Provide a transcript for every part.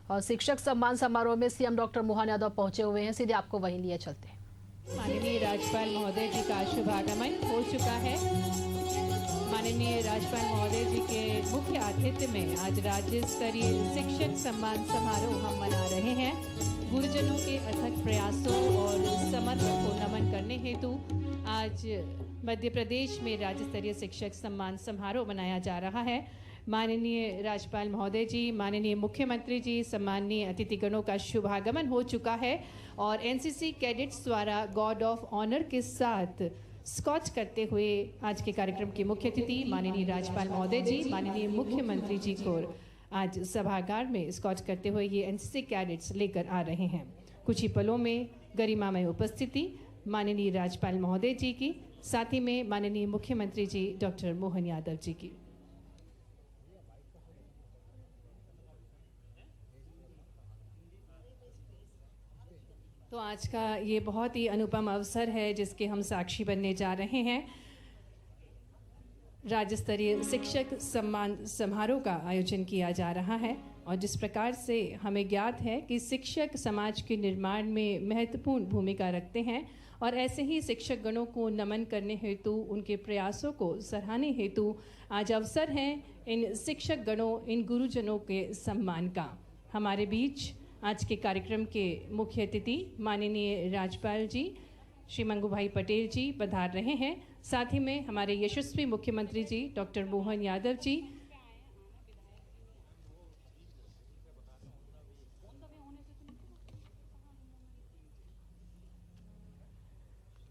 और शिक्षक सम्मान समारोह में सीएम डॉक्टर मोहन यादव पहुंचे हुए हैं। सीधे आपको वहीं लिए चलते हैं। माननीय राज्यपाल महोदय जी का शुभागमन हो चुका है। माननीय राज्यपाल महोदय जी के मुख्य आतिथ्य में आज राज्य स्तरीय शिक्षक सम्मान समारोह हम मना रहे हैं। गुरुजनों के अथक प्रयासों और समर्पण को नमन करने हेतु आज मध्य प्रदेश में राज्य स्तरीय शिक्षक सम्मान समारोह मनाया जा रहा है। माननीय राज्यपाल महोदय जी, माननीय मुख्यमंत्री जी, सम्माननीय अतिथिगणों का शुभागमन हो चुका है और एनसीसी कैडेट्स द्वारा गार्ड ऑफ ऑनर के साथ स्कॉच करते हुए आज के कार्यक्रम के मुख्य अतिथि माननीय राज्यपाल महोदय जी, माननीय मुख्यमंत्री जी को आज सभागार में स्कॉच करते हुए ये एनसीसी कैडेट्स लेकर आ रहे हैं। कुछ ही पलों में गरिमामय उपस्थिति माननीय राज्यपाल महोदय जी की, साथ ही में माननीय मुख्यमंत्री जी डॉक्टर मोहन यादव जी की। तो आज का ये बहुत ही अनुपम अवसर है जिसके हम साक्षी बनने जा रहे हैं। राज्य स्तरीय शिक्षक सम्मान समारोह का आयोजन किया जा रहा है और जिस प्रकार से हमें ज्ञात है कि शिक्षक समाज के निर्माण में महत्वपूर्ण भूमिका रखते हैं और ऐसे ही शिक्षक गणों को नमन करने हेतु, उनके प्रयासों को सराहने हेतु आज अवसर है इन शिक्षक गणों, इन गुरुजनों के सम्मान का। हमारे बीच आज के कार्यक्रम के मुख्य अतिथि माननीय राज्यपाल जी श्री मंगूभाई पटेल जी पधार रहे हैं। साथ ही में हमारे यशस्वी मुख्यमंत्री जी डॉक्टर मोहन यादव जी,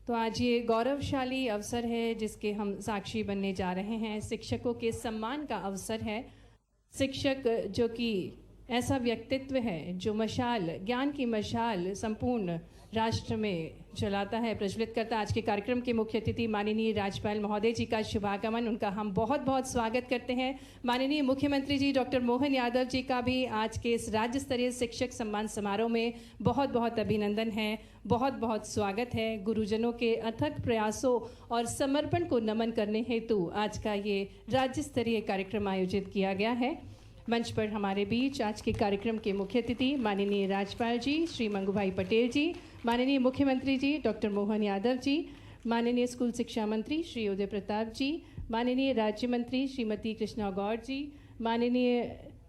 तो आज ये गौरवशाली अवसर है जिसके हम साक्षी बनने जा रहे हैं। शिक्षकों के सम्मान का अवसर है। शिक्षक जो कि ऐसा व्यक्तित्व है जो मशाल, ज्ञान की मशाल संपूर्ण राष्ट्र में जलाता है, प्रज्वलित करता है। आज के कार्यक्रम के मुख्य अतिथि माननीय राज्यपाल महोदय जी का शुभागमन, उनका हम बहुत बहुत स्वागत करते हैं। माननीय मुख्यमंत्री जी डॉक्टर मोहन यादव जी का भी आज के इस राज्य स्तरीय शिक्षक सम्मान समारोह में बहुत बहुत अभिनंदन है, बहुत बहुत स्वागत है। गुरुजनों के अथक प्रयासों और समर्पण को नमन करने हेतु आज का ये राज्य स्तरीय कार्यक्रम आयोजित किया गया है। मंच पर हमारे बीच आज के कार्यक्रम के मुख्य अतिथि माननीय राज्यपाल जी श्री मंगूभाई पटेल जी, माननीय मुख्यमंत्री जी डॉक्टर मोहन यादव जी, माननीय स्कूल शिक्षा मंत्री श्री उदय प्रताप जी, माननीय राज्य मंत्री श्रीमती कृष्णा गौड़ जी, माननीय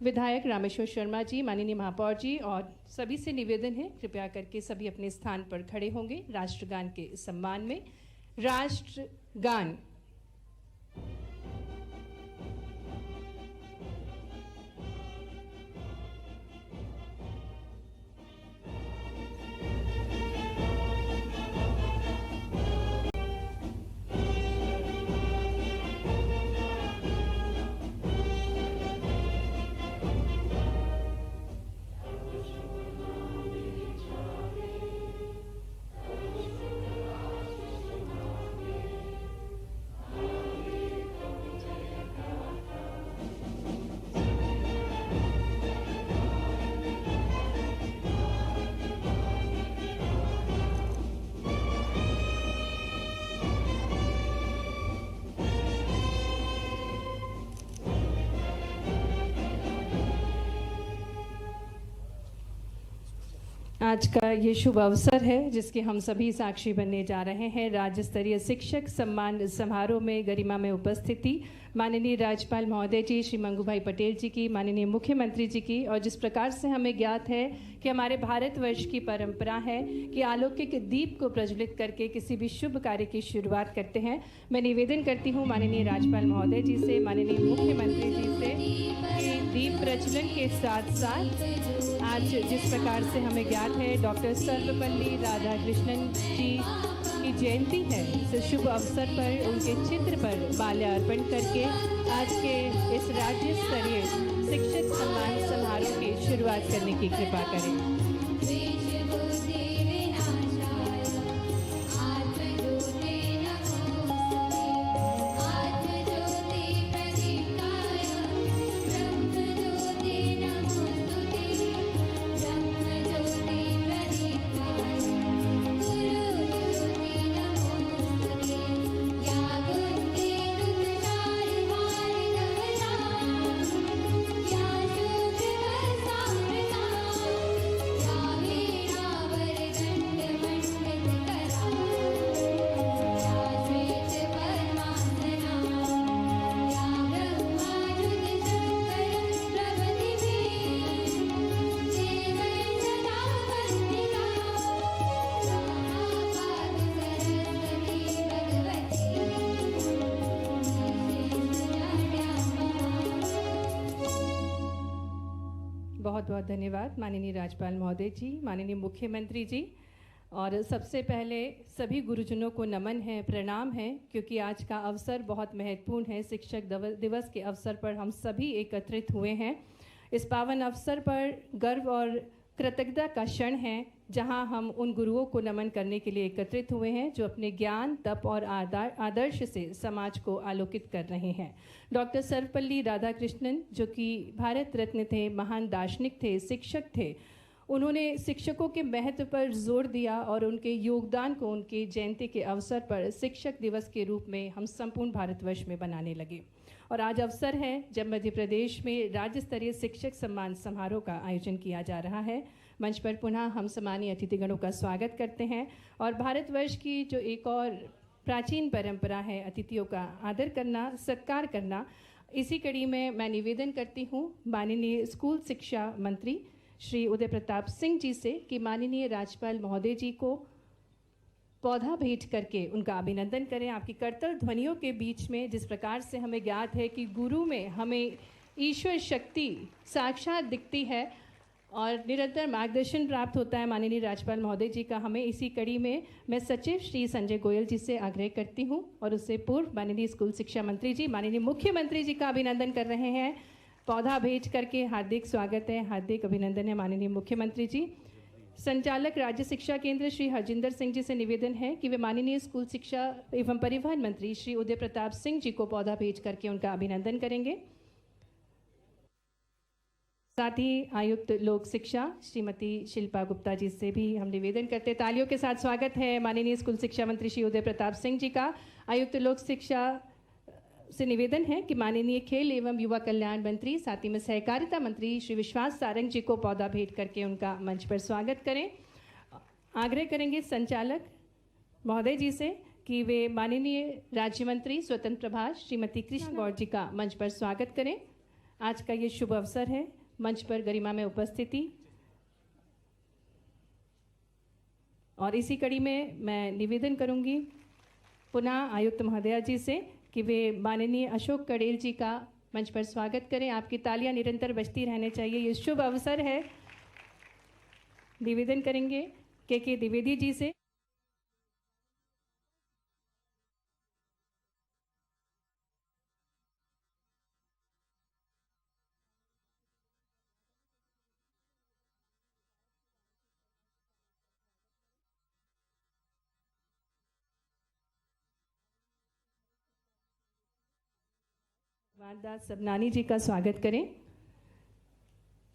विधायक रामेश्वर शर्मा जी, माननीय महापौर जी, और सभी से निवेदन है कृपया करके सभी अपने स्थान पर खड़े होंगे राष्ट्रगान के सम्मान में। राष्ट्रगान। आज का ये शुभ अवसर है जिसके हम सभी साक्षी बनने जा रहे हैं। राज्य स्तरीय शिक्षक सम्मान समारोह में गरिमा में उपस्थिति माननीय राज्यपाल महोदय जी श्री मंगूभाई पटेल जी की, माननीय मुख्यमंत्री जी की, और जिस प्रकार से हमें ज्ञात है कि हमारे भारतवर्ष की परंपरा है कि अलौकिक दीप को प्रज्वलित करके किसी भी शुभ कार्य की शुरुआत करते हैं। मैं निवेदन करती हूँ माननीय राज्यपाल महोदय जी से, माननीय मुख्यमंत्री जी से कि दीप प्रज्वलन के साथ साथ आज जिस प्रकार से हमें ज्ञात है डॉक्टर सर्वपल्ली राधाकृष्णन जी की जयंती है, इस शुभ अवसर पर उनके चित्र पर माल्यार्पण करके आज के इस राज्य स्तरीय शिक्षक सम्मान समारोह की शुरुआत करने की कृपा करें। बहुत धन्यवाद माननीय राज्यपाल महोदय जी, माननीय मुख्यमंत्री जी। और सबसे पहले सभी गुरुजनों को नमन है, प्रणाम है, क्योंकि आज का अवसर बहुत महत्वपूर्ण है। शिक्षक दिवस के अवसर पर हम सभी एकत्रित हुए हैं। इस पावन अवसर पर गर्व और कृतज्ञता का क्षण है, जहां हम उन गुरुओं को नमन करने के लिए एकत्रित हुए हैं जो अपने ज्ञान, तप और आदर्श से समाज को आलोकित कर रहे हैं। डॉक्टर सर्वपल्ली राधाकृष्णन, जो कि भारत रत्न थे, महान दार्शनिक थे, शिक्षक थे, उन्होंने शिक्षकों के महत्व पर जोर दिया और उनके योगदान को उनके जयंती के अवसर पर शिक्षक दिवस के रूप में हम संपूर्ण भारतवर्ष में बनाने लगे। और आज अवसर है जब मध्य प्रदेश में राज्य स्तरीय शिक्षक सम्मान समारोह का आयोजन किया जा रहा है। मंच पर पुनः हम सम्मानीय अतिथिगणों का स्वागत करते हैं और भारतवर्ष की जो एक और प्राचीन परंपरा है अतिथियों का आदर करना, सत्कार करना, इसी कड़ी में मैं निवेदन करती हूँ माननीय स्कूल शिक्षा मंत्री श्री उदय प्रताप सिंह जी से कि माननीय राज्यपाल महोदय जी को पौधा भेंट करके उनका अभिनंदन करें। आपकी करतल ध्वनियों के बीच में जिस प्रकार से हमें ज्ञात है कि गुरु में हमें ईश्वर शक्ति साक्षात दिखती है और निरंतर मार्गदर्शन प्राप्त होता है माननीय राज्यपाल महोदय जी का, हमें इसी कड़ी में मैं सचिव श्री संजय गोयल जी से आग्रह करती हूं और उससे पूर्व माननीय स्कूल शिक्षा मंत्री जी, माननीय मुख्यमंत्री जी का अभिनंदन कर रहे हैं। पौधा भेंट करके हार्दिक स्वागत है, हार्दिक अभिनंदन है माननीय मुख्यमंत्री जी। संचालक राज्य शिक्षा केंद्र श्री हरजिंदर सिंह जी से निवेदन है कि वे माननीय स्कूल शिक्षा एवं परिवहन मंत्री श्री उदय प्रताप सिंह जी को पौधा भेंट करके उनका अभिनंदन करेंगे। साथ ही आयुक्त लोक शिक्षा श्रीमती शिल्पा गुप्ता जी से भी हम निवेदन करते हैं। तालियों के साथ स्वागत है माननीय स्कूल शिक्षा मंत्री श्री उदय प्रताप सिंह जी का। आयुक्त लोक शिक्षा से निवेदन है कि माननीय खेल एवं युवा कल्याण मंत्री साथ ही में सहकारिता मंत्री श्री विश्वास सारंग जी को पौधा भेंट करके उनका मंच पर स्वागत करें। आग्रह करेंगे संचालक महोदय जी से कि वे माननीय राज्य मंत्री स्वतंत्र प्रभार श्रीमती कृष्ण गौड़ जी का मंच पर स्वागत करें। आज का ये शुभ अवसर है, मंच पर गरिमा में उपस्थिति। और इसी कड़ी में मैं निवेदन करूंगी पुनः आयुक्त महोदया जी से कि वे माननीय अशोक कड़ेल जी का मंच पर स्वागत करें। आपकी तालियां निरंतर बजती रहनी चाहिए, ये शुभ अवसर है। निवेदन करेंगे के द्विवेदी जी से। दास सबनानी जी का स्वागत करें।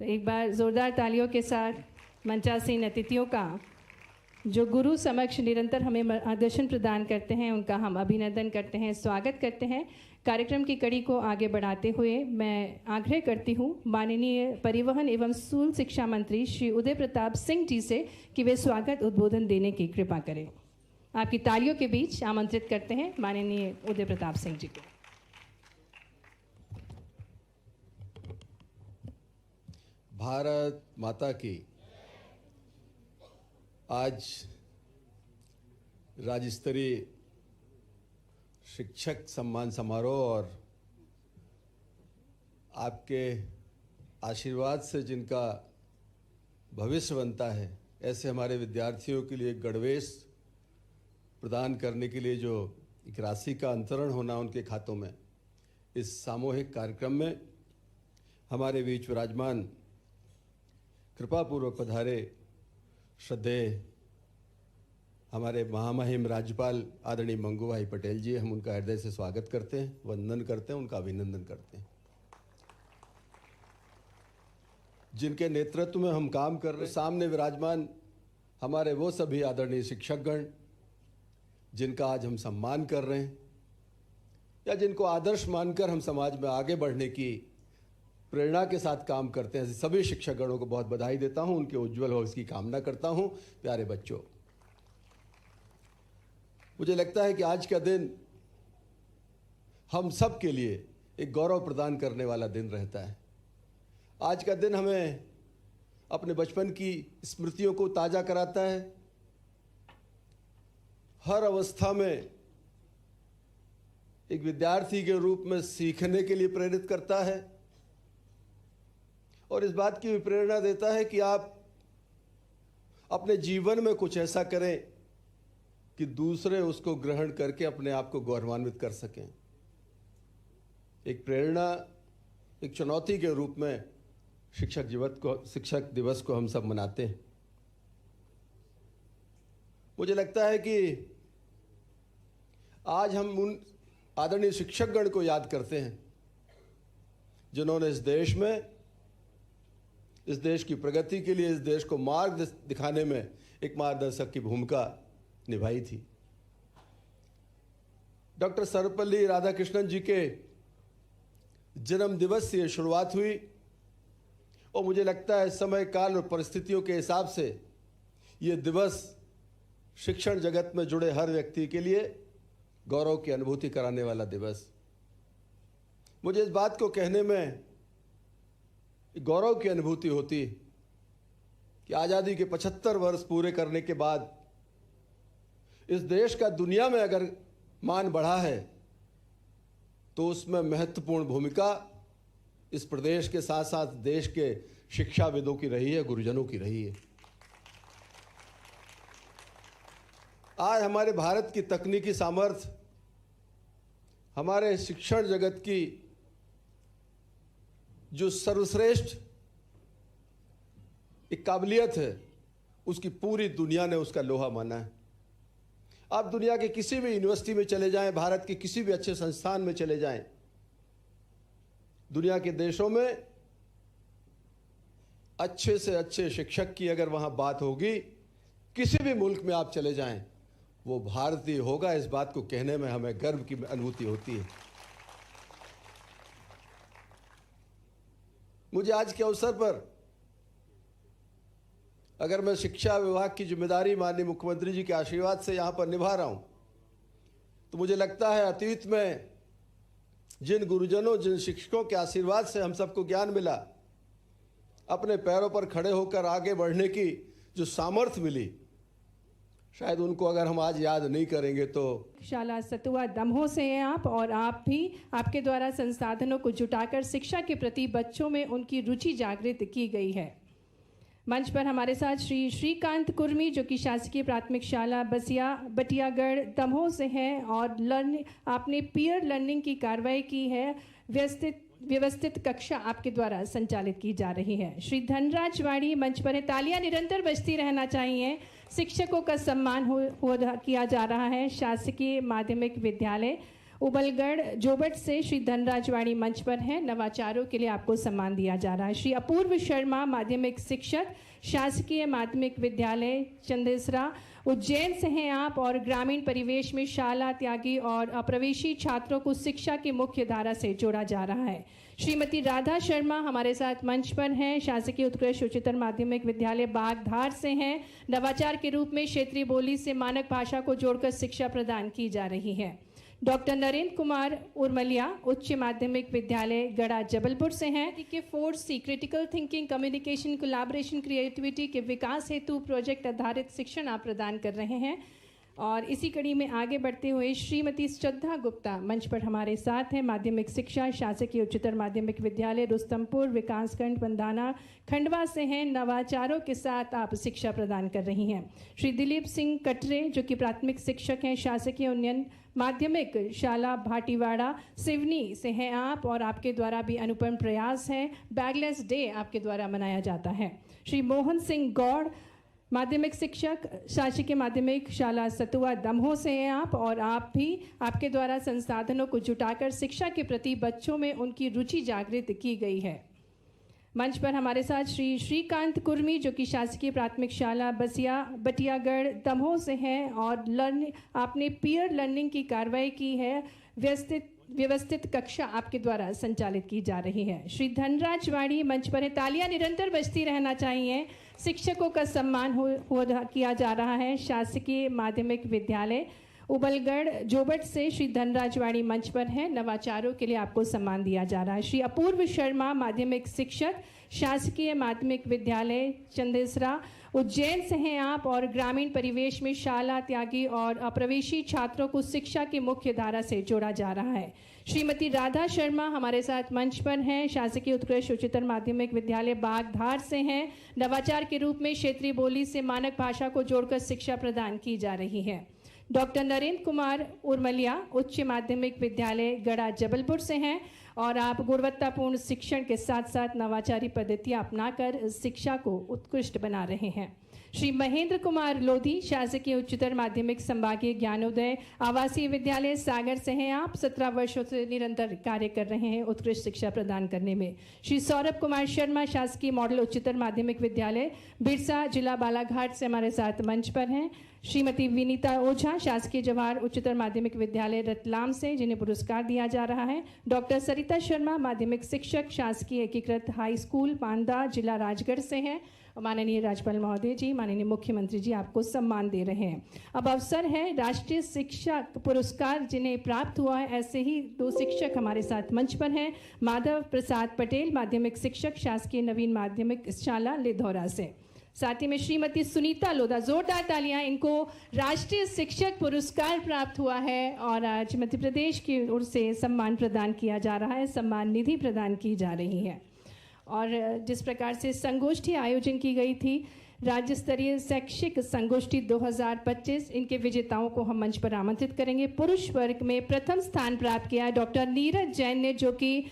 तो एक बार जोरदार तालियों के साथ मंचासीन अतिथियों का जो गुरु समक्ष निरंतर हमें मार्गदर्शन प्रदान करते हैं उनका हम अभिनंदन करते हैं, स्वागत करते हैं। कार्यक्रम की कड़ी को आगे बढ़ाते हुए मैं आग्रह करती हूँ माननीय परिवहन एवं स्कूल शिक्षा मंत्री श्री उदय प्रताप सिंह जी से कि वे स्वागत उद्बोधन देने की कृपा करें। आपकी तालियों के बीच आमंत्रित करते हैं माननीय उदय प्रताप सिंह जी को। भारत माता की। आज राज्य स्तरीय शिक्षक सम्मान समारोह और आपके आशीर्वाद से जिनका भविष्य बनता है, ऐसे हमारे विद्यार्थियों के लिए गणवेश प्रदान करने के लिए जो एक राशि का अंतरण होना उनके खातों में, इस सामूहिक कार्यक्रम में हमारे बीच विराजमान कृपापूर्वक पधारे श्रद्धेय हमारे महामहिम राज्यपाल आदरणीय मंगू भाई पटेल जी, हम उनका हृदय से स्वागत करते हैं, वंदन करते हैं, उनका अभिनंदन करते हैं। जिनके नेतृत्व में हम काम कर रहे हैं, सामने विराजमान हमारे वो सभी आदरणीय शिक्षकगण जिनका आज हम सम्मान कर रहे हैं या जिनको आदर्श मानकर हम समाज में आगे बढ़ने की प्रेरणा के साथ काम करते हैं, सभी शिक्षकगणों को बहुत बधाई देता हूं, उनके उज्जवल भविष्य की कामना करता हूं। प्यारे बच्चों, मुझे लगता है कि आज का दिन हम सब के लिए एक गौरव प्रदान करने वाला दिन रहता है। आज का दिन हमें अपने बचपन की स्मृतियों को ताजा कराता है, हर अवस्था में एक विद्यार्थी के रूप में सीखने के लिए प्रेरित करता है और इस बात की भी प्रेरणा देता है कि आप अपने जीवन में कुछ ऐसा करें कि दूसरे उसको ग्रहण करके अपने आप को गौरवान्वित कर सकें। एक प्रेरणा, एक चुनौती के रूप में शिक्षक दिवस को हम सब मनाते हैं। मुझे लगता है कि आज हम उन आदरणीय शिक्षकगण को याद करते हैं जिन्होंने इस देश में, इस देश की प्रगति के लिए, इस देश को मार्ग दिखाने में एक मार्गदर्शक की भूमिका निभाई थी। डॉक्टर सर्वपल्ली राधाकृष्णन जी के जन्म दिवस से शुरुआत हुई और मुझे लगता है समय काल और परिस्थितियों के हिसाब से ये दिवस शिक्षण जगत में जुड़े हर व्यक्ति के लिए गौरव की अनुभूति कराने वाला दिवस। मुझे इस बात को कहने में गौरव की अनुभूति होती कि आज़ादी के 75 वर्ष पूरे करने के बाद इस देश का दुनिया में अगर मान बढ़ा है तो उसमें महत्वपूर्ण भूमिका इस प्रदेश के साथ साथ देश के शिक्षाविदों की रही है, गुरुजनों की रही है। आज हमारे भारत की तकनीकी सामर्थ्य, हमारे शिक्षण जगत की जो सर्वश्रेष्ठ एक काबिलियत है, उसकी पूरी दुनिया ने उसका लोहा माना है। आप दुनिया के किसी भी यूनिवर्सिटी में चले जाएं, भारत के किसी भी अच्छे संस्थान में चले जाएं, दुनिया के देशों में अच्छे से अच्छे शिक्षक की अगर वहां बात होगी, किसी भी मुल्क में आप चले जाएं, वो भारतीय होगा। इस बात को कहने में हमें गर्व की अनुभूति होती है। मुझे आज के अवसर पर, अगर मैं शिक्षा विभाग की जिम्मेदारी माननीय मुख्यमंत्री जी के आशीर्वाद से यहाँ पर निभा रहा हूँ, तो मुझे लगता है अतीत में जिन गुरुजनों, जिन शिक्षकों के आशीर्वाद से हम सबको ज्ञान मिला, अपने पैरों पर खड़े होकर आगे बढ़ने की जो सामर्थ्य मिली, शायद उनको अगर हम आज याद नहीं करेंगे तो। शाला सतुआ दमोह से हैं आप, और आप भी, आपके द्वारा संसाधनों को जुटाकर शिक्षा के प्रति बच्चों में उनकी रुचि जागृत की गई है। मंच पर हमारे साथ श्री श्रीकांत कुर्मी, जो कि शासकीय प्राथमिक शाला बटियागढ़ दमोह से हैं और आपने पीयर लर्निंग की कार्रवाई की है। व्यवस्थित कक्षा आपके द्वारा संचालित की जा रही है। श्री धनराज वाड़ी मंच पर है। तालियां निरंतर बजती रहना चाहिए। शिक्षकों का सम्मान किया जा रहा है। शासकीय माध्यमिक विद्यालय उबलगढ़ जोबट से श्री धनराज वाड़ी मंच पर हैं। नवाचारों के लिए आपको सम्मान दिया जा रहा है। श्री अपूर्व शर्मा, माध्यमिक शिक्षक, शासकीय माध्यमिक विद्यालय चंदेसरा उज्जैन से हैं आप, और ग्रामीण परिवेश में शाला त्यागी और अप्रवेशी छात्रों को शिक्षा की मुख्य धारा से जोड़ा जा रहा है। श्रीमती राधा शर्मा हमारे साथ मंच पर हैं। शासकीय उत्कृष्ट उच्चतर माध्यमिक विद्यालय बागधार से हैं। नवाचार के रूप में क्षेत्रीय बोली से मानक भाषा को जोड़कर शिक्षा प्रदान की जा रही है। डॉक्टर नरेंद्र कुमार उर्मलिया, उच्च माध्यमिक विद्यालय गड़ा जबलपुर से हैं। के 4C critical thinking, communication, collaboration, creativity के विकास हेतु प्रोजेक्ट आधारित शिक्षण आप प्रदान कर रहे हैं। और इसी कड़ी में आगे बढ़ते हुए श्रीमती श्रद्धा गुप्ता मंच पर हमारे साथ हैं। माध्यमिक शिक्षा, शासकीय उच्चतर माध्यमिक विद्यालय रुस्तमपुर विकासखंड बंदाना खंडवा से हैं। नवाचारों के साथ आप शिक्षा प्रदान कर रही हैं। श्री दिलीप सिंह कटरे, जो कि प्राथमिक शिक्षक हैं, शासकीय उन्नयन माध्यमिक शाला भाटीवाड़ा सिवनी से हैं आप, और आपके द्वारा भी अनुपम प्रयास है। बैगलेस डे आपके द्वारा मनाया जाता है। श्री मोहन सिंह गौड़, माध्यमिक शिक्षक, शासकीय माध्यमिक शाला सतुआ दमोह से हैं आप, और आप भी, आपके द्वारा संसाधनों को जुटाकर शिक्षा के प्रति बच्चों में उनकी रुचि जागृत की गई है। मंच पर हमारे साथ श्री श्रीकांत कुर्मी, जो कि शासकीय प्राथमिक शाला बटियागढ़ दमोह से हैं और आपने पीयर लर्निंग की कार्रवाई की है। व्यवस्थित कक्षा आपके द्वारा संचालित की जा रही है। श्री धनराज वाड़ी मंच पर है। तालियां निरंतर बजती रहना चाहिए। शिक्षकों का सम्मान किया जा रहा है। शासकीय माध्यमिक विद्यालय उबलगढ़ जोबट से श्री धनराज वाणी मंच पर हैं। नवाचारों के लिए आपको सम्मान दिया जा रहा है। श्री अपूर्व शर्मा माध्यमिक शिक्षक, शासकीय माध्यमिक विद्यालय चंदेसरा उज्जैन से हैं आप, और ग्रामीण परिवेश में शाला त्यागी और अप्रवेशी छात्रों को शिक्षा की मुख्य धारा से जोड़ा जा रहा है। श्रीमती राधा शर्मा हमारे साथ मंच पर हैं, शासकीय उत्कृष्ट उच्चतर माध्यमिक विद्यालय बागधार से हैं। नवाचार के रूप में क्षेत्रीय बोली से मानक भाषा को जोड़कर शिक्षा प्रदान की जा रही है। डॉक्टर नरेंद्र कुमार उर्मलिया उच्च माध्यमिक विद्यालय गढ़ा जबलपुर से हैं, और आप गुणवत्तापूर्ण शिक्षण के साथ साथ नवाचारी पद्धतियां अपनाकर शिक्षा को उत्कृष्ट बना रहे हैं। श्री महेंद्र कुमार लोधी शासकीय उच्चतर माध्यमिक संभागीय ज्ञानोदय आवासीय विद्यालय सागर से हैं आप। 17 वर्षों से निरंतर कार्य कर रहे हैं उत्कृष्ट शिक्षा प्रदान करने में। श्री सौरभ कुमार शर्मा शासकीय मॉडल उच्चतर माध्यमिक विद्यालय बिरसा जिला बालाघाट से हमारे साथ मंच पर हैं। श्रीमती विनीता ओझा शासकीय जवाहर उच्चतर माध्यमिक विद्यालय रतलाम से, जिन्हें पुरस्कार दिया जा रहा है। डॉक्टर सरिता शर्मा माध्यमिक शिक्षक शासकीय एकीकृत हाई स्कूल पांदा जिला राजगढ़ से हैं। माननीय राज्यपाल महोदय जी, माननीय मुख्यमंत्री जी आपको सम्मान दे रहे हैं। अब अवसर है राष्ट्रीय शिक्षक पुरस्कार जिन्हें प्राप्त हुआ है, ऐसे ही 2 शिक्षक हमारे साथ मंच पर हैं। माधव प्रसाद पटेल माध्यमिक शिक्षक शासकीय नवीन माध्यमिक शाला लिधौरा से, साथ ही में श्रीमती सुनीता लोधा, जोरदार तालियां, इनको राष्ट्रीय शिक्षक पुरस्कार प्राप्त हुआ है और आज मध्य प्रदेश की ओर से सम्मान प्रदान किया जा रहा है, सम्मान निधि प्रदान की जा रही है। और जिस प्रकार से संगोष्ठी आयोजन की गई थी, राज्य स्तरीय शैक्षिक संगोष्ठी 2025, इनके विजेताओं को हम मंच पर आमंत्रित करेंगे। पुरुष वर्ग में प्रथम स्थान प्राप्त किया है डॉक्टर नीरज जैन ने, जो कि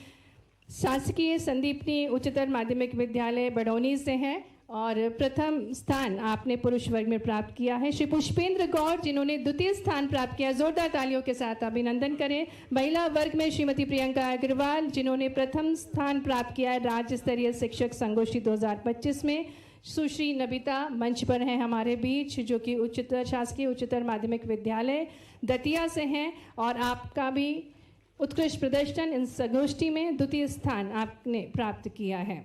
शासकीय संदीपनी उच्चतर माध्यमिक विद्यालय बड़ौनी से हैं, और प्रथम स्थान आपने पुरुष वर्ग में प्राप्त किया है। श्री पुष्पेंद्र गौर जिन्होंने द्वितीय स्थान प्राप्त किया, जोरदार तालियों के साथ अभिनंदन करें। महिला वर्ग में श्रीमती प्रियंका अग्रवाल जिन्होंने प्रथम स्थान प्राप्त किया है राज्य स्तरीय शिक्षक संगोष्ठी 2025 में। सुश्री नबिता मंच पर हैं हमारे बीच, जो कि उच्चतर शासकीय उच्चतर माध्यमिक विद्यालय दतिया से हैं, और आपका भी उत्कृष्ट प्रदर्शन इन संगोष्ठी में द्वितीय स्थान आपने प्राप्त किया है।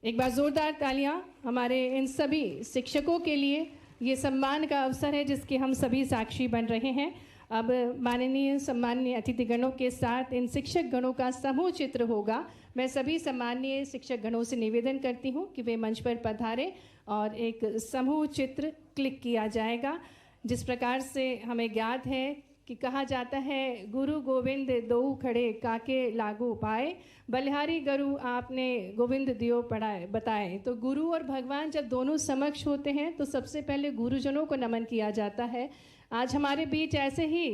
एक बार जोरदार तालियां हमारे इन सभी शिक्षकों के लिए। ये सम्मान का अवसर है जिसके हम सभी साक्षी बन रहे हैं। अब माननीय सम्मानीय अतिथिगणों के साथ इन शिक्षक गणों का समूह चित्र होगा। मैं सभी सम्मानीय शिक्षक गणों से निवेदन करती हूं कि वे मंच पर पधारें और एक समूह चित्र क्लिक किया जाएगा। जिस प्रकार से हमें ज्ञात है कि कहा जाता है, गुरु गोविंद दो खड़े काके लागू पाए, बलिहारी गुरु आपने गोविंद दियो पढ़ाए बताए। तो गुरु और भगवान जब दोनों समक्ष होते हैं तो सबसे पहले गुरुजनों को नमन किया जाता है। आज हमारे बीच ऐसे ही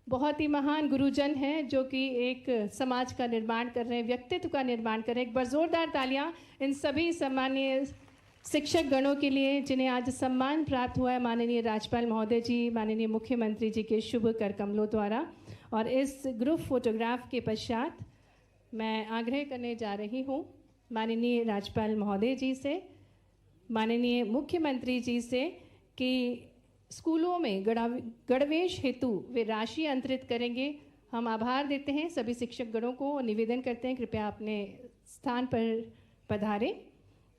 बहुत ही महान गुरुजन हैं जो कि एक समाज का निर्माण कर रहे हैं, व्यक्तित्व का निर्माण कर रहे हैं। एक बार जोरदार तालियां इन सभी सम्मानीय शिक्षक गणों के लिए जिन्हें आज सम्मान प्राप्त हुआ है माननीय राज्यपाल महोदय जी, माननीय मुख्यमंत्री जी के शुभ कर कमलों द्वारा। और इस ग्रुप फोटोग्राफ के पश्चात मैं आग्रह करने जा रही हूँ माननीय राज्यपाल महोदय जी से, माननीय मुख्यमंत्री जी से, कि स्कूलों में गणवेश हेतु वे राशि अंतरित करेंगे। हम आभार देते हैं सभी शिक्षक गणों को और निवेदन करते हैं कृपया अपने स्थान पर पधारें।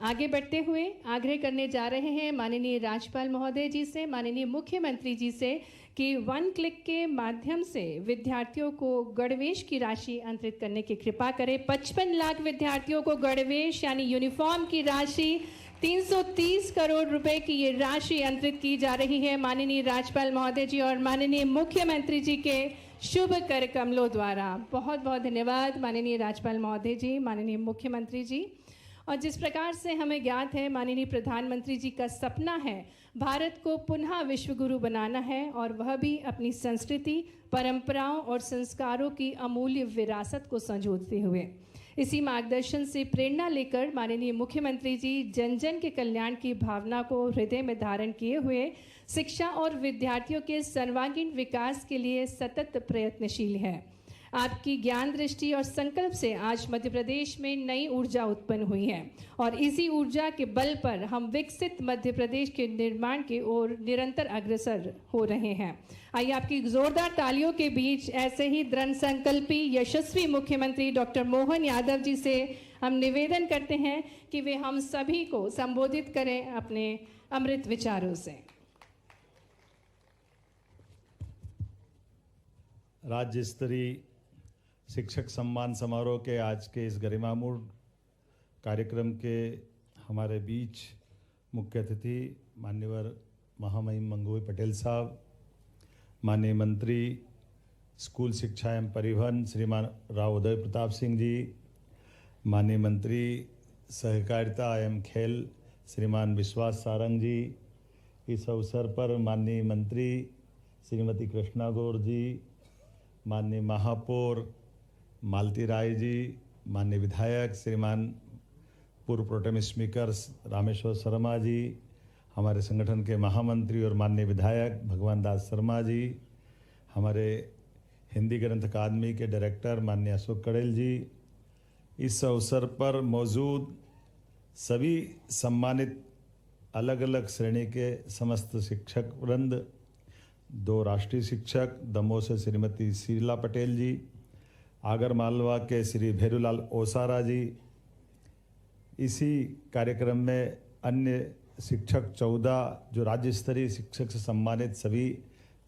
आगे बढ़ते हुए आग्रह करने जा रहे हैं माननीय राज्यपाल महोदय जी से, माननीय मुख्यमंत्री जी से कि 1 क्लिक के माध्यम से विद्यार्थियों को गणवेश की राशि अंतरित करने की कृपा करें। 55 लाख विद्यार्थियों को गणवेश यानी यूनिफॉर्म की राशि 330 करोड़ रुपए की ये राशि अंतरित की जा रही है माननीय राज्यपाल महोदय जी और माननीय मुख्यमंत्री जी के शुभ कर कमलों द्वारा। बहुत बहुत धन्यवाद माननीय राज्यपाल महोदय जी, माननीय मुख्यमंत्री जी। और जिस प्रकार से हमें ज्ञात है माननीय प्रधानमंत्री जी का सपना है भारत को पुनः विश्व गुरु बनाना है, और वह भी अपनी संस्कृति, परंपराओं और संस्कारों की अमूल्य विरासत को संजोते हुए। इसी मार्गदर्शन से प्रेरणा लेकर माननीय मुख्यमंत्री जी जन जन के कल्याण की भावना को हृदय में धारण किए हुए शिक्षा और विद्यार्थियों के सर्वांगीण विकास के लिए सतत प्रयत्नशील है। आपकी ज्ञान दृष्टि और संकल्प से आज मध्य प्रदेश में नई ऊर्जा उत्पन्न हुई है, और इसी ऊर्जा के बल पर हम विकसित मध्य प्रदेश के निर्माण की ओर निरंतर अग्रसर हो रहे हैं। आइए आपकी जोरदार तालियों के बीच ऐसे ही दृढ़ संकल्पी यशस्वी मुख्यमंत्री डॉक्टर मोहन यादव जी से हम निवेदन करते हैं कि वे हम सभी को संबोधित करें अपने अमृत विचारों से। राज्य स्तरीय शिक्षक सम्मान समारोह के आज के इस गरिमामूर्ण कार्यक्रम के हमारे बीच मुख्य अतिथि मान्यवर महामहिम मंगूभाई पटेल साहब, माननीय मंत्री स्कूल शिक्षा एवं परिवहन श्रीमान राव उदय प्रताप सिंह जी, माननीय मंत्री सहकारिता एवं खेल श्रीमान विश्वास सारंग जी, इस अवसर पर माननीय मंत्री श्रीमती कृष्णा गौर जी, माननीय महापौर मालती राय जी, माननीय विधायक श्रीमान पूर्व प्रोटेम स्पीकर रामेश्वर शर्मा जी, हमारे संगठन के महामंत्री और माननीय विधायक भगवान दास शर्मा जी, हमारे हिंदी ग्रंथ अकादमी के डायरेक्टर माननीय अशोक कड़ेल जी, इस अवसर पर मौजूद सभी सम्मानित अलग अलग श्रेणी के समस्त शिक्षक वृंद, 2 राष्ट्रीय शिक्षक दमोह से श्रीमती शीला पटेल जी, आगर मालवा के श्री भैरूलाल ओसारा जी, इसी कार्यक्रम में अन्य शिक्षक 14 जो राज्य स्तरीय शिक्षक से सम्मानित सभी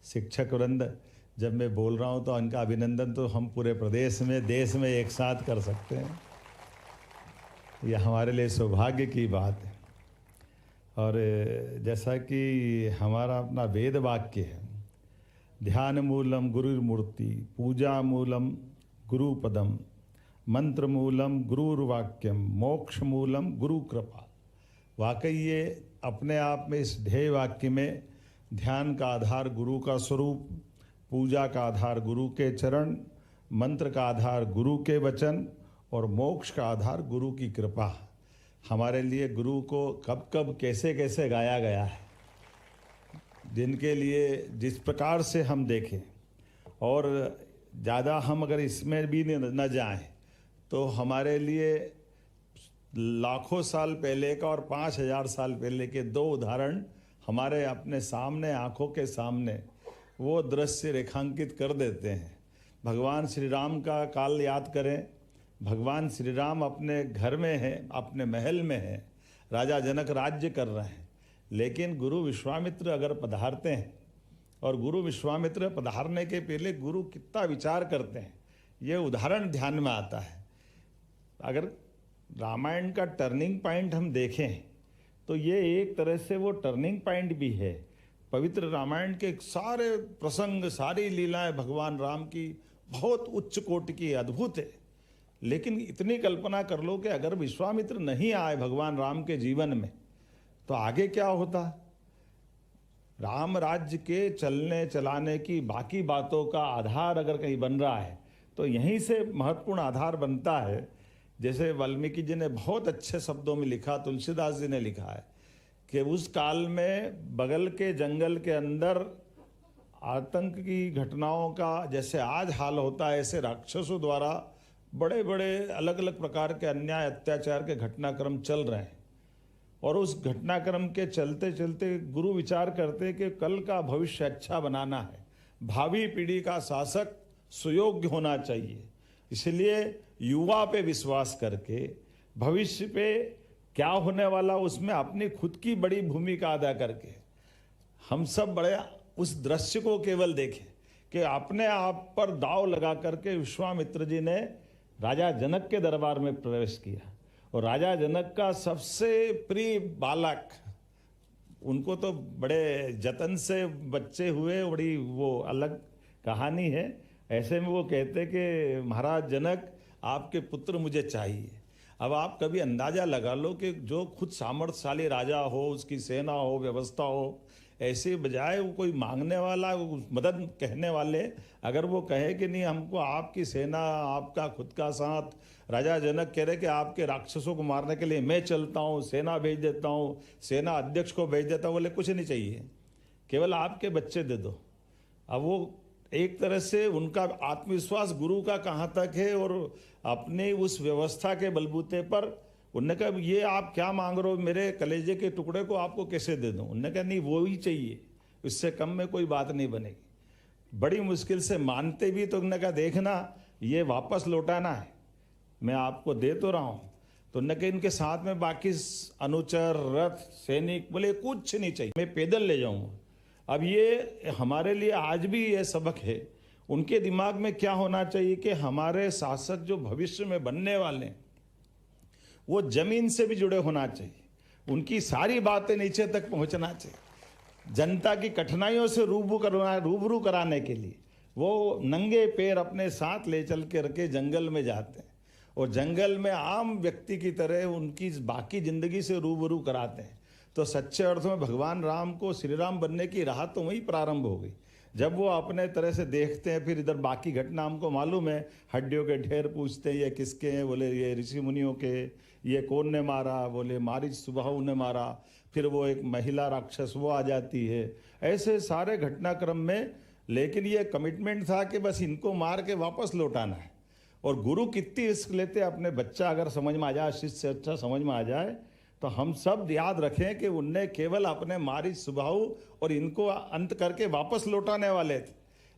शिक्षक वृंद, जब मैं बोल रहा हूं तो इनका अभिनंदन तो हम पूरे प्रदेश में देश में एक साथ कर सकते हैं। यह हमारे लिए सौभाग्य की बात है। और जैसा कि हमारा अपना वेद वाक्य है, ध्यान मूलम गुरुर्मूर्ति, पूजा मूलम गुरुपदम, मंत्र मूलम गुरुर्वाक्यम, मोक्ष मूलम गुरु कृपा। वाकई ये अपने आप में इस ध्येय वाक्य में ध्यान का आधार गुरु का स्वरूप, पूजा का आधार गुरु के चरण, मंत्र का आधार गुरु के वचन और मोक्ष का आधार गुरु की कृपा। हमारे लिए गुरु को कब कब कैसे कैसे गाया गया है, जिनके लिए जिस प्रकार से हम देखें, और ज़्यादा हम अगर इसमें भी न जाएं तो हमारे लिए लाखों साल पहले का और 5000 साल पहले के 2 उदाहरण हमारे अपने सामने, आँखों के सामने वो दृश्य रेखांकित कर देते हैं। भगवान श्री राम का काल याद करें। भगवान श्री राम अपने घर में हैं, अपने महल में हैं, राजा जनक राज्य कर रहे हैं, लेकिन गुरु विश्वामित्र अगर पधारते हैं, और गुरु विश्वामित्र पधारने के पहले गुरु कितना विचार करते हैं, ये उदाहरण ध्यान में आता है। अगर रामायण का टर्निंग पॉइंट हम देखें तो ये एक तरह से वो टर्निंग पॉइंट भी है। पवित्र रामायण के सारे प्रसंग, सारी लीलाएं भगवान राम की बहुत उच्च कोटि की, अद्भुत है। लेकिन इतनी कल्पना कर लो कि अगर विश्वामित्र नहीं आए भगवान राम के जीवन में तो आगे क्या होता। राम राज्य के चलने चलाने की बाकी बातों का आधार अगर कहीं बन रहा है तो यहीं से महत्वपूर्ण आधार बनता है। जैसे वाल्मीकि जी ने बहुत अच्छे शब्दों में लिखा, तुलसीदास जी ने लिखा है कि उस काल में बगल के जंगल के अंदर आतंक की घटनाओं का जैसे आज हाल होता है, ऐसे राक्षसों द्वारा बड़े बड़े अलग अलग प्रकार के अन्याय अत्याचार के घटनाक्रम चल रहे हैं। और उस घटनाक्रम के चलते चलते गुरु विचार करते कि कल का भविष्य अच्छा बनाना है, भावी पीढ़ी का शासक सुयोग्य होना चाहिए। इसलिए युवा पे विश्वास करके भविष्य पे क्या होने वाला उसमें अपनी खुद की बड़ी भूमिका अदा करके हम सब बड़े उस दृश्य को केवल देखें कि अपने आप पर दांव लगा करके विश्वामित्र जी ने राजा जनक के दरबार में प्रवेश किया। और राजा जनक का सबसे प्रिय बालक, उनको तो बड़े जतन से बच्चे हुए, बड़ी वो अलग कहानी है। ऐसे में वो कहते कि महाराज जनक आपके पुत्र मुझे चाहिए। अब आप कभी अंदाजा लगा लो कि जो खुद सामर्थ्यशाली राजा हो, उसकी सेना हो, व्यवस्था हो, ऐसे बजाय वो कोई मांगने वाला, मदद कहने वाले, अगर वो कहे कि नहीं हमको आपकी सेना, आपका खुद का साथ, राजा जनक कह रहे कि आपके राक्षसों को मारने के लिए मैं चलता हूँ, सेना भेज देता हूँ, सेना अध्यक्ष को भेज देता हूँ, बोले कुछ नहीं चाहिए, केवल आपके बच्चे दे दो। अब वो एक तरह से उनका आत्मविश्वास गुरु का कहाँ तक है, और अपने उस व्यवस्था के बलबूते पर उनने कहा ये आप क्या मांग रहे हो, मेरे कलेजे के टुकड़े को आपको कैसे दे दूं। उनने कहा नहीं वो ही चाहिए, इससे कम में कोई बात नहीं बनेगी। बड़ी मुश्किल से मानते भी तो उन्होंने कहा देखना ये वापस लौटाना है, मैं आपको दे तो रहा हूँ। तो उन्होंने कहा इनके साथ में बाकी अनुचर, रथ, सैनिक, बोले कुछ नहीं चाहिए, मैं पैदल ले जाऊँगा। अब ये हमारे लिए आज भी ये सबक है। उनके दिमाग में क्या होना चाहिए कि हमारे शासक जो भविष्य में बनने वाले हैं वो जमीन से भी जुड़े होना चाहिए, उनकी सारी बातें नीचे तक पहुंचना चाहिए। जनता की कठिनाइयों से रूबरू कराने के लिए वो नंगे पैर अपने साथ ले चल के रखे जंगल में जाते हैं और जंगल में आम व्यक्ति की तरह उनकी बाकी जिंदगी से रूबरू कराते हैं। तो सच्चे अर्थों में भगवान राम को श्री राम बनने की राह तो वहीं प्रारंभ हो गई जब वो अपने तरह से देखते हैं। फिर इधर बाकी घटना हमको मालूम है, हड्डियों के ढेर पूछते हैं ये किसके हैं, बोले ये ऋषि मुनियों के। ये कौन ने मारा, बोले मारीच सुबाहु ने मारा। फिर वो एक महिला राक्षस वो आ जाती है। ऐसे सारे घटनाक्रम में लेकिन ये कमिटमेंट था कि बस इनको मार के वापस लौटाना है। और गुरु कितनी रिस्क लेते, अपने बच्चा अगर समझ में आ जाए, शिष्य से अच्छा समझ में आ जाए, तो हम सब याद रखें कि उनने केवल अपने मारीच सुबाहु और इनको अंत करके वापस लौटाने वाले थे।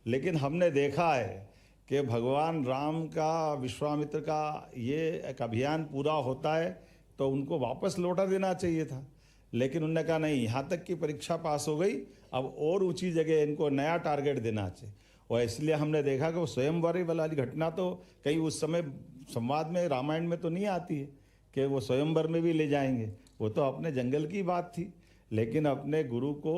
लेकिन हमने देखा है कि भगवान राम का, विश्वामित्र का ये एक अभियान पूरा होता है तो उनको वापस लौटा देना चाहिए था। लेकिन उन्होंने कहा नहीं, यहाँ तक की परीक्षा पास हो गई, अब और ऊंची जगह इनको नया टारगेट देना चाहिए। और इसलिए हमने देखा कि वो स्वयंवर वाली घटना तो कहीं उस समय संवाद में, रामायण में तो नहीं आती है कि वो स्वयंवर में भी ले जाएंगे, वो तो अपने जंगल की बात थी। लेकिन अपने गुरु को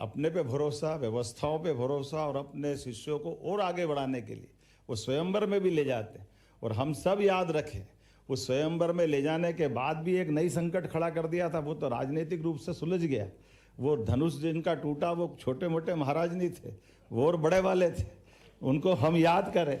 अपने पे भरोसा, व्यवस्थाओं पे भरोसा और अपने शिष्यों को और आगे बढ़ाने के लिए वो स्वयंवर में भी ले जाते। और हम सब याद रखें, उस स्वयंवर में ले जाने के बाद भी एक नई संकट खड़ा कर दिया था, वो तो राजनीतिक रूप से सुलझ गया। वो धनुष जिनका टूटा वो छोटे मोटे महाराज नहीं थे, वो और बड़े वाले थे, उनको हम याद करें।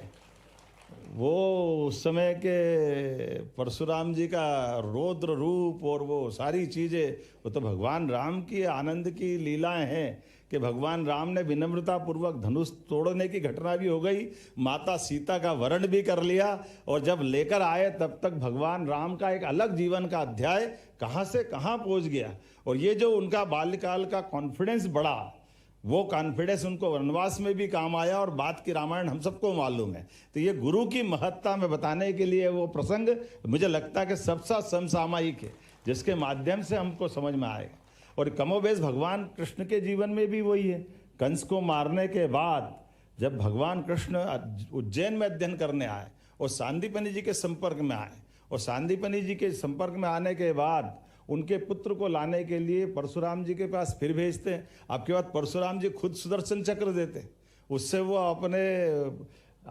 वो उस समय के परशुराम जी का रौद्र रूप और वो सारी चीज़ें, वो तो भगवान राम की आनंद की लीलाएं हैं कि भगवान राम ने विनम्रता पूर्वक धनुष तोड़ने की घटना भी हो गई, माता सीता का वरण भी कर लिया। और जब लेकर आए तब तक भगवान राम का एक अलग जीवन का अध्याय कहाँ से कहाँ पहुँच गया। और ये जो उनका बाल्यकाल का कॉन्फिडेंस बढ़ा, वो कॉन्फिडेंस उनको वनवास में भी काम आया और बात की रामायण हम सबको मालूम है। तो ये गुरु की महत्ता में बताने के लिए वो प्रसंग मुझे लगता है कि सबसे समसामयिक है, जिसके माध्यम से हमको समझ में आएगा। और कमोबेश भगवान कृष्ण के जीवन में भी वही है। कंस को मारने के बाद जब भगवान कृष्ण उज्जैन में अध्ययन करने आए और सांदीपनि जी के संपर्क में आए, और सांदीपनि जी के संपर्क में आने के बाद उनके पुत्र को लाने के लिए परशुराम जी के पास फिर भेजते हैं। आपके बाद परशुराम जी खुद सुदर्शन चक्र देते, उससे वो अपने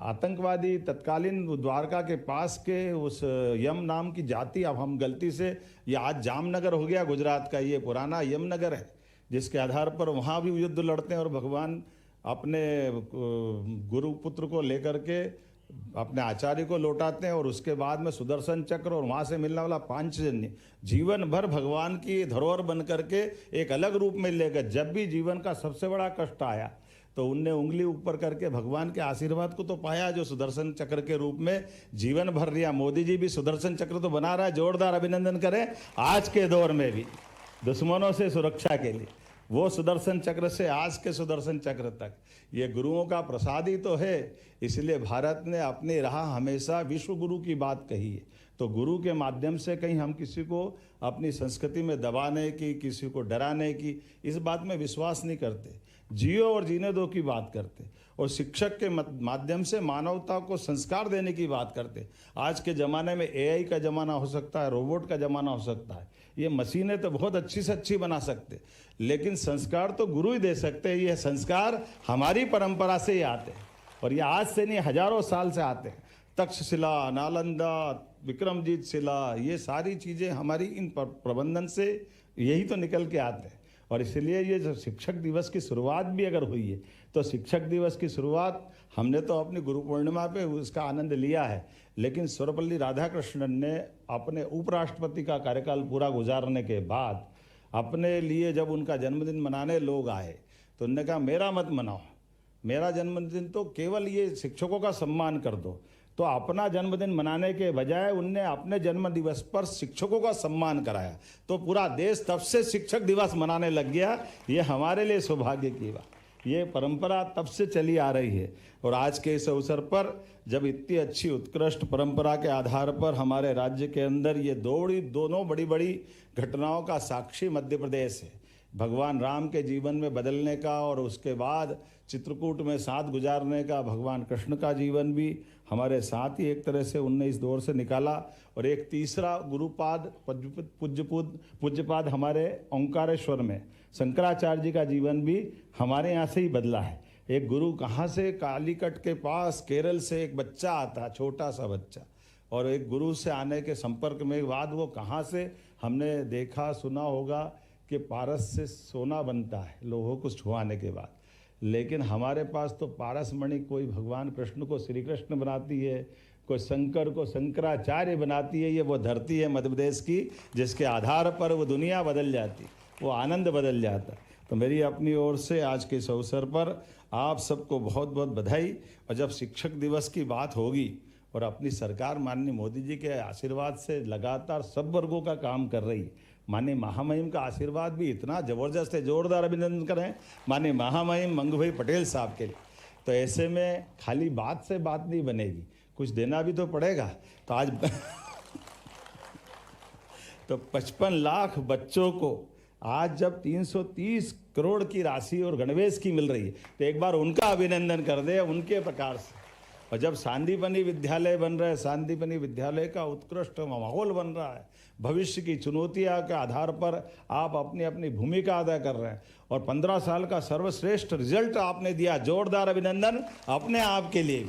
आतंकवादी तत्कालीन द्वारका के पास के उस यम नाम की जाति, अब हम गलती से ये आज जामनगर हो गया गुजरात का, ये पुराना यमनगर है, जिसके आधार पर वहाँ भी युद्ध लड़ते हैं और भगवान अपने गुरु पुत्र को लेकर के अपने आचार्य को लौटाते हैं। और उसके बाद में सुदर्शन चक्र और वहाँ से मिलने वाला पांचजन्य जीवन भर भगवान की धरोहर बन करके एक अलग रूप में लेकर, जब भी जीवन का सबसे बड़ा कष्ट आया तो उनने उंगली ऊपर करके भगवान के आशीर्वाद को तो पाया, जो सुदर्शन चक्र के रूप में जीवन भर लिया। मोदी जी भी सुदर्शन चक्र तो बना रहा है, जोरदार अभिनंदन करें। आज के दौर में भी दुश्मनों से सुरक्षा के लिए वो सुदर्शन चक्र से आज के सुदर्शन चक्र तक ये गुरुओं का प्रसाद ही तो है। इसलिए भारत ने अपनी राह हमेशा विश्व गुरु की बात कही है। तो गुरु के माध्यम से कहीं हम किसी को अपनी संस्कृति में दबाने की, किसी को डराने की, इस बात में विश्वास नहीं करते। जियो और जीने दो की बात करते और शिक्षक के माध्यम से मानवता को संस्कार देने की बात करते। आज के ज़माने में एआई का ज़माना हो सकता है, रोबोट का ज़माना हो सकता है, ये मशीनें तो बहुत अच्छी से अच्छी बना सकते, लेकिन संस्कार तो गुरु ही दे सकते हैं। ये संस्कार हमारी परंपरा से ही आते हैं और ये आज से नहीं, हजारों साल से आते हैं। तक्षशिला, नालंदा, विक्रमजीत शिला, ये सारी चीज़ें हमारी इन प्रबंधन से यही तो निकल के आते हैं। और इसलिए ये जो शिक्षक दिवस की शुरुआत भी अगर हुई है तो शिक्षक दिवस की शुरुआत हमने तो अपनी गुरु पूर्णिमा पे उसका आनंद लिया है, लेकिन सर्वपल्ली राधाकृष्णन ने अपने उपराष्ट्रपति का कार्यकाल पूरा गुजारने के बाद अपने लिए जब उनका जन्मदिन मनाने लोग आए तो उन्होंने कहा मेरा मत मनाओ, मेरा जन्मदिन तो केवल ये शिक्षकों का सम्मान कर दो। तो अपना जन्मदिन मनाने के बजाय उनने अपने जन्म दिवस पर शिक्षकों का सम्मान कराया, तो पूरा देश तब से शिक्षक दिवस मनाने लग गया। ये हमारे लिए सौभाग्य की बात, ये परंपरा तब से चली आ रही है। और आज के इस अवसर पर जब इतनी अच्छी उत्कृष्ट परंपरा के आधार पर हमारे राज्य के अंदर ये दोनों बड़ी बड़ी घटनाओं का साक्षी मध्य प्रदेश है, भगवान राम के जीवन में बदलने का और उसके बाद चित्रकूट में साथ गुजारने का भगवान कृष्ण का जीवन भी हमारे साथ ही एक तरह से उनने इस दौर से निकाला। और एक तीसरा गुरुपाद पूज्यपाद हमारे ओंकारेश्वर में शंकराचार्य जी का जीवन भी हमारे यहाँ से ही बदला है। एक गुरु कहाँ से, कालीकट के पास केरल से एक बच्चा आता, छोटा सा बच्चा, और एक गुरु से आने के संपर्क में बाद वो कहाँ से, हमने देखा सुना होगा कि पारस से सोना बनता है लोहों को छुआने के बाद, लेकिन हमारे पास तो पारस मणि कोई भगवान कृष्ण को श्री कृष्ण बनाती है, कोई शंकर को शंकराचार्य बनाती है। ये वो धरती है मध्य प्रदेश की जिसके आधार पर वो दुनिया बदल जाती, वो आनंद बदल जाता। तो मेरी अपनी ओर से आज के इस अवसर पर आप सबको बहुत बहुत बधाई। और जब शिक्षक दिवस की बात होगी और अपनी सरकार माननीय मोदी जी के आशीर्वाद से लगातार सब वर्गों का काम कर रही है, माननीय महामहिम का आशीर्वाद भी इतना ज़बरदस्त है, जोरदार अभिनंदन करें माननीय महामहिम मंगूभाई पटेल साहब के लिए। तो ऐसे में खाली बात से बात नहीं बनेगी, कुछ देना भी तो पड़ेगा। तो आज तो 55 लाख बच्चों को आज जब 330 करोड़ की राशि और गणवेश की मिल रही है तो एक बार उनका अभिनंदन कर दे उनके प्रकार से। और जब सांदीपनि विद्यालय बन रहा है, सांदीपनि विद्यालय का उत्कृष्ट माहौल बन रहा है, भविष्य की चुनौतियां के आधार पर आप अपनी अपनी भूमिका अदा कर रहे हैं और 15 साल का सर्वश्रेष्ठ रिजल्ट आपने दिया, जोरदार अभिनंदन अपने आप के लिए।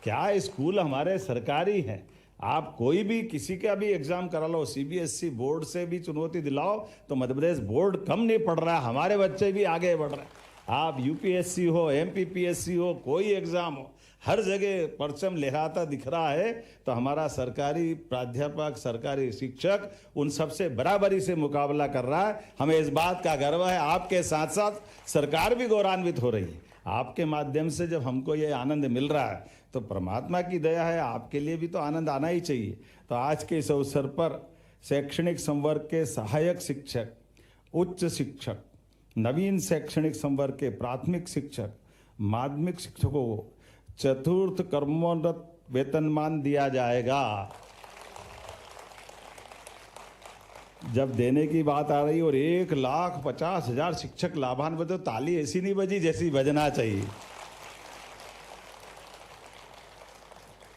क्या स्कूल हमारे सरकारी हैं, आप कोई भी किसी का भी एग्जाम करा लो, सीबीएसई बोर्ड से भी चुनौती दिलाओ तो मध्य प्रदेश बोर्ड कम नहीं पढ़ रहा है, हमारे बच्चे भी आगे बढ़ रहे हैं। आप यूपीएससी हो, एमपीपीएससी हो, कोई एग्जाम हो, हर जगह परचम लहराता दिख रहा है। तो हमारा सरकारी प्राध्यापक, सरकारी शिक्षक उन सबसे बराबरी से मुकाबला कर रहा है। हमें इस बात का गर्व है, आपके साथ साथ सरकार भी गौरवान्वित हो रही है। आपके माध्यम से जब हमको ये आनंद मिल रहा है तो परमात्मा की दया है, आपके लिए भी तो आनंद आना ही चाहिए। तो आज के इस अवसर पर शैक्षणिक संवर्ग के सहायक शिक्षक, उच्च शिक्षक, नवीन शैक्षणिक संवर्ग के प्राथमिक शिक्षक, माध्यमिक शिक्षकों को चतुर्थ कर्मोन्नत वेतनमान दिया जाएगा। जब देने की बात आ रही और 1,50,000 शिक्षक लाभान्वित, तो ताली ऐसी नहीं बजी जैसी बजना चाहिए।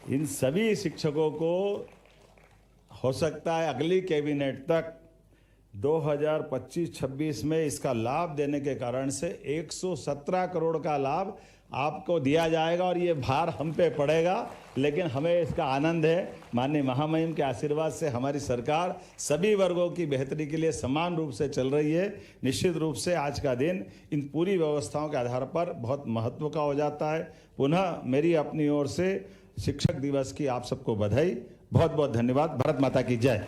इन सभी शिक्षकों को हो सकता है अगली कैबिनेट तक 2025-26 में इसका लाभ देने के कारण से 117 करोड़ का लाभ आपको दिया जाएगा और ये भार हम पे पड़ेगा, लेकिन हमें इसका आनंद है। माननीय महामहिम के आशीर्वाद से हमारी सरकार सभी वर्गों की बेहतरी के लिए समान रूप से चल रही है। निश्चित रूप से आज का दिन इन पूरी व्यवस्थाओं के आधार पर बहुत महत्व का हो जाता है। पुनः मेरी अपनी ओर से शिक्षक दिवस की आप सबको बधाई, बहुत बहुत धन्यवाद। भारत माता की जय।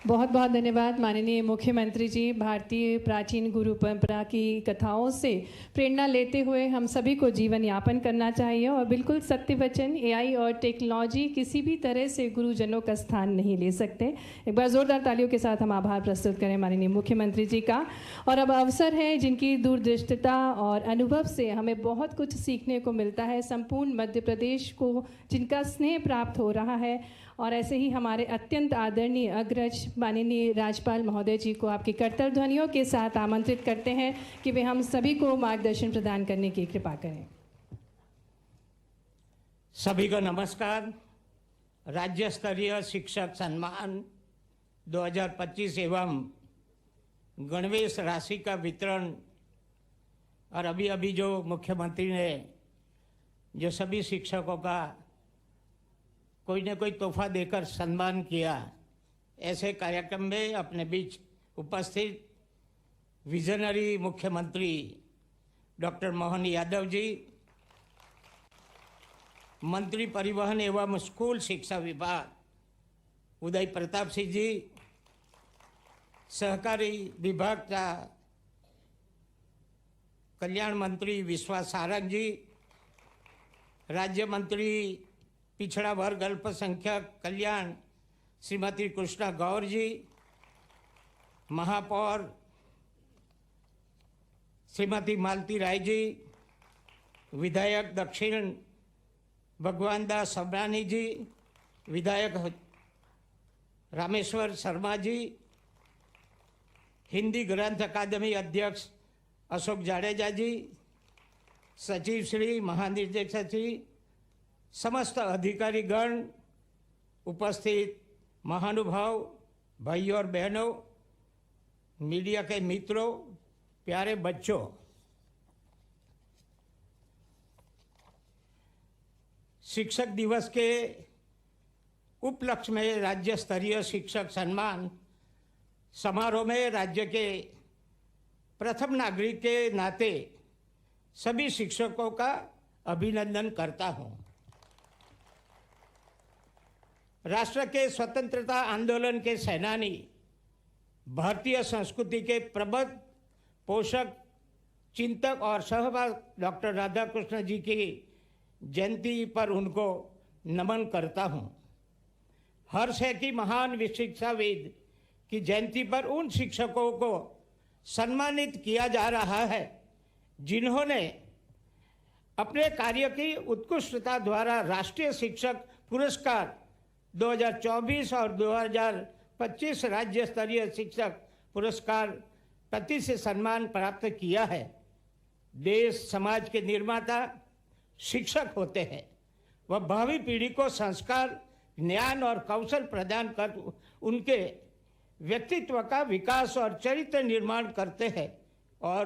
बहुत बहुत धन्यवाद माननीय मुख्यमंत्री जी। भारतीय प्राचीन गुरु परंपरा की कथाओं से प्रेरणा लेते हुए हम सभी को जीवन यापन करना चाहिए और बिल्कुल सत्य वचन, एआई और टेक्नोलॉजी किसी भी तरह से गुरुजनों का स्थान नहीं ले सकते। एक बार जोरदार तालियों के साथ हम आभार प्रस्तुत करें माननीय मुख्यमंत्री जी का। और अब अवसर है जिनकी दूरदृष्टता और अनुभव से हमें बहुत कुछ सीखने को मिलता है, संपूर्ण मध्य प्रदेश को जिनका स्नेह प्राप्त हो रहा है। और ऐसे ही हमारे अत्यंत आदरणीय अग्रज माननीय राज्यपाल महोदय जी को आपकी करतल ध्वनियों के साथ आमंत्रित करते हैं कि वे हम सभी को मार्गदर्शन प्रदान करने की कृपा करें। सभी को नमस्कार। राज्य स्तरीय शिक्षक सम्मान 2025 एवं गणवेश राशि का वितरण और अभी जो मुख्यमंत्री ने जो सभी शिक्षकों का कोई न कोई तोहफा देकर सम्मान किया, ऐसे कार्यक्रम में अपने बीच उपस्थित विजनरी मुख्यमंत्री डॉक्टर मोहन यादव जी, मंत्री परिवहन एवं स्कूल शिक्षा विभाग उदय प्रताप सिंह जी, सहकारी विभाग का कल्याण मंत्री विश्वास सारंग जी, राज्य मंत्री पिछड़ा वर्ग अल्पसंख्यक कल्याण श्रीमती कृष्णा गौर जी, महापौर श्रीमती मालती राय जी, विधायक दक्षिण भगवान दास सबरानी जी, विधायक रामेश्वर शर्मा जी, हिंदी ग्रंथ अकादमी अध्यक्ष अशोक जाडेजा जी, सचिव श्री, महानिदेशक श्री, समस्त अधिकारीगण, उपस्थित महानुभाव, भाइयों और बहनों, मीडिया के मित्रों, प्यारे बच्चों, शिक्षक दिवस के उपलक्ष्य में राज्य स्तरीय शिक्षक सम्मान समारोह में राज्य के प्रथम नागरिक के नाते सभी शिक्षकों का अभिनंदन करता हूं। राष्ट्र के स्वतंत्रता आंदोलन के सेनानी, भारतीय संस्कृति के प्रबुद्ध पोषक, चिंतक और सहभाग डॉक्टर राधाकृष्ण जी की जयंती पर उनको नमन करता हूं। हर्ष है कि महान शिक्षाविद की जयंती पर उन शिक्षकों को सम्मानित किया जा रहा है जिन्होंने अपने कार्य की उत्कृष्टता द्वारा राष्ट्रीय शिक्षक पुरस्कार 2024 और 2025 राज्य स्तरीय शिक्षक पुरस्कार प्रति से सम्मान प्राप्त किया है। देश समाज के निर्माता शिक्षक होते हैं। वह भावी पीढ़ी को संस्कार, ज्ञान और कौशल प्रदान कर उनके व्यक्तित्व का विकास और चरित्र निर्माण करते हैं और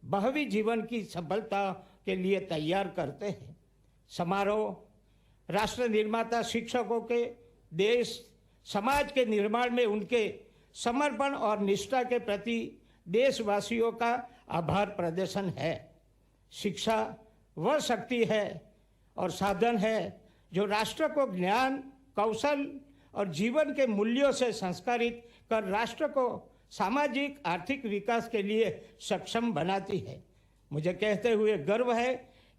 भावी जीवन की सफलता के लिए तैयार करते हैं। समारोह राष्ट्र निर्माता शिक्षकों के देश समाज के निर्माण में उनके समर्पण और निष्ठा के प्रति देशवासियों का आभार प्रदर्शन है। शिक्षा वह शक्ति है और साधन है जो राष्ट्र को ज्ञान, कौशल और जीवन के मूल्यों से संस्कारित कर राष्ट्र को सामाजिक आर्थिक विकास के लिए सक्षम बनाती है। मुझे कहते हुए गर्व है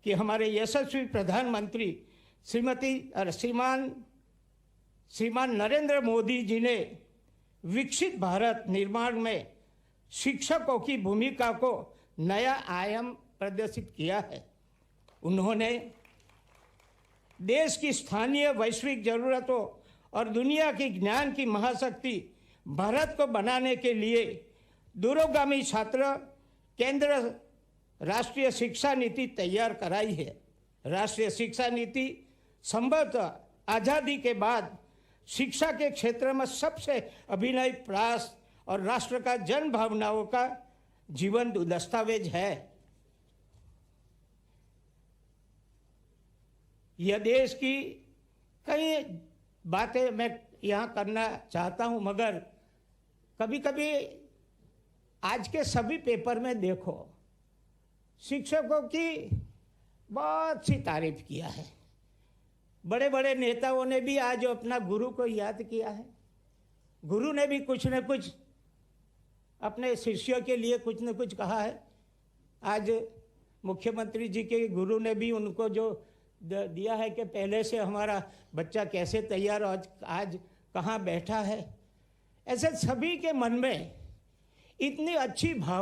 कि हमारे यशस्वी प्रधानमंत्री श्रीमान नरेंद्र मोदी जी ने विकसित भारत निर्माण में शिक्षकों की भूमिका को नया आयाम प्रदर्शित किया है। उन्होंने देश की स्थानीय वैश्विक जरूरतों और दुनिया की ज्ञान की महाशक्ति भारत को बनाने के लिए दूरगामी छात्र केंद्र राष्ट्रीय शिक्षा नीति तैयार कराई है। राष्ट्रीय शिक्षा नीति संभवतः आज़ादी के बाद शिक्षा के क्षेत्र में सबसे अभिनव प्रयास और राष्ट्र का जन भावनाओं का जीवंत दस्तावेज है। यह देश की कई बातें मैं यहाँ करना चाहता हूँ, मगर कभी कभी आज के सभी पेपर में देखो शिक्षकों की बहुत सी तारीफ किया है। बड़े बड़े नेताओं ने भी आज अपना गुरु को याद किया है। गुरु ने भी कुछ न कुछ अपने शिष्यों के लिए कुछ न कुछ कहा है। आज मुख्यमंत्री जी के गुरु ने भी उनको जो दिया है कि पहले से हमारा बच्चा कैसे तैयार और आज कहाँ बैठा है। ऐसे सभी के मन में इतनी अच्छी भाव